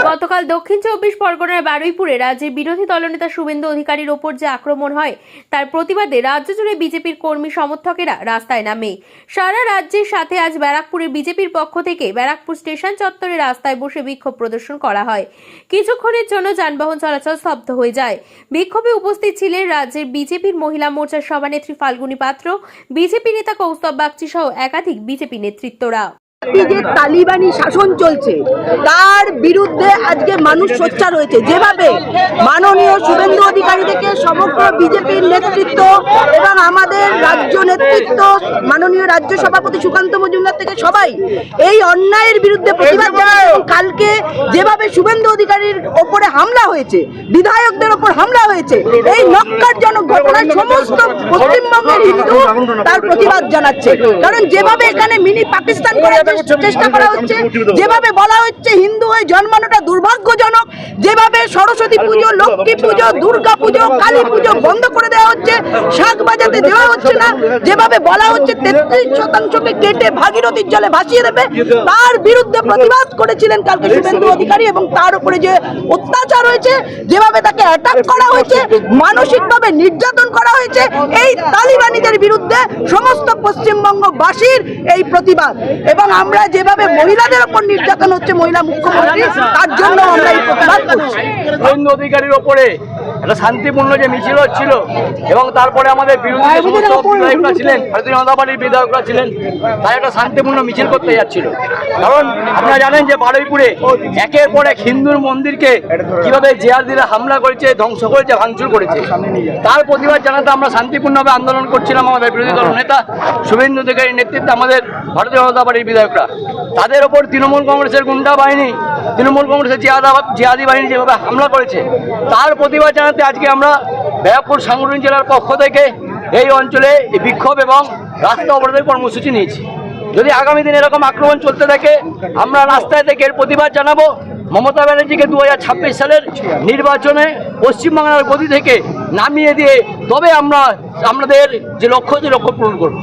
গতকাল দক্ষিণ 24 পরগনার বারুইপুরে রাজ্যের বিরোধী দলনেতা শুভেন্দু অধিকারীর ওপর যে আক্রমণ হয় তার প্রতিবাদে রাজ্য জুড়ে বিজেপির কর্মী সমর্থকেরা রাস্তায় নামে। সারা রাজ্যের সাথে আজ ব্যারাকপুরের বিজেপির পক্ষ থেকে ব্যারাকপুর স্টেশন চত্বরে রাস্তায় বসে বিক্ষোভ প্রদর্শন করা হয়। কিছুক্ষণের জন্য যানবাহন চলাচল স্তব্ধ হয়ে যায়। বিক্ষোভে উপস্থিত ছিলেন রাজ্যের বিজেপির মহিলা মোর্চার সভানেত্রী ফাল্গুনী পাত্র, বিজেপি নেতা কৌস্তব বাগচি সহ একাধিক বিজেপি নেতৃত্বরা। যে তালিবানি শাসন চলছে তার বিরুদ্ধে আজকে মানুষ সোচ্চার হয়েছে। যেভাবে মাননীয় শুভেন্দু অধিকারী থেকে সমগ্র বিজেপির নেতৃত্ব এবং আমাদের রাজ্য নেতৃত্ব মাননীয় রাজ্য সভাপতি সুকান্ত মজুমদার থেকে সবাই এই অন্যায়ের বিরুদ্ধে প্রতিবাদ জানায়। কালকে যেভাবে শুভেন্দু অধিকারীর ওপরে হামলা হয়েছে, বিধায়কদের ওপর হামলা হয়েছে, এই নক্কারজনক ঘটনায় সমস্ত পশ্চিমবঙ্গের হিন্দু তার প্রতিবাদ জানাচ্ছে। কারণ যেভাবে এখানে মিনি পাকিস্তান করার চেষ্টা করা হচ্ছে, যেভাবে বলা হচ্ছে হিন্দু হয়ে জন্মানোটা দুর্ভাগ্যজনক, যেভাবে সরস্বতী পুজো, লক্ষ্মী পুজো, দুর্গা পুজো, কালী পুজো বন্ধ করে দেওয়া হচ্ছে, শাক বাজাতে দেওয়া হচ্ছে না, যেভাবে বলা হচ্ছে 33% কেটে ভাগীরথীর জলে ভাসিয়ে দেবে, তার বিরুদ্ধে প্রতিবাদ করেছিলেন কালকে শুভেন্দু অধিকারী। এবং তার উপরে যে অত্যাচার হয়েছে, যেভাবে তাকে অ্যাটাক করা হয়েছে, মানসিকভাবে নির্যাতন করা হয়েছে, এই তালিবানিদের বিরুদ্ধে সমস্ত পশ্চিমবঙ্গবাসীর এই প্রতিবাদ। এবং আমরা যেভাবে মহিলাদের উপর নির্যাতন হচ্ছে মহিলা মুখ্যমন্ত্রী, তার জন্য আমরা এই প্রতিবাদ করছি। শুভেন্দু অধিকারীর ওপরে একটা শান্তিপূর্ণ যে মিছিল হচ্ছিল এবং তারপরে আমাদের বিরোধী সমস্ত বিধায়করা ছিলেন, ভারতীয় জনতা পার্টির বিধায়করা ছিলেন, তাই একটা শান্তিপূর্ণ মিছিল করতে যাচ্ছিল। কারণ আপনারা জানেন যে বারুইপুরে একের পর এক হিন্দুর মন্দিরকে কিভাবে জিয়ারদিরা হামলা করেছে, ধ্বংস করেছে, ভাঙচুর করেছে, তার প্রতিবাদ জানাতে আমরা শান্তিপূর্ণভাবে আন্দোলন করছিলাম। আমাদের বিরোধী দল নেতা শুভেন্দু অধিকারীর নেতৃত্বে আমাদের ভারতীয় জনতা পার্টির বিধায়করা, তাদের ওপর তৃণমূল কংগ্রেসের গুন্ডা বাহিনী, তৃণমূল কংগ্রেসের জিহাদি বাহিনী যেভাবে হামলা করেছে, তার প্রতিবাদ জানাতে আজকে আমরা ব্যারাকপুর সাংগঠনিক জেলার পক্ষ থেকে এই অঞ্চলে বিক্ষোভ এবং রাস্তা অবরোধের কর্মসূচি নিয়েছি। যদি আগামী দিনে এরকম আক্রমণ চলতে থাকে, আমরা রাস্তায় থেকে এর প্রতিবাদ জানাবো। মমতা ব্যানার্জিকে 2026 সালের নির্বাচনে পশ্চিমবাংলার গদি থেকে নামিয়ে দিয়ে তবে আমরা আমাদের যে লক্ষ্য পূরণ করব।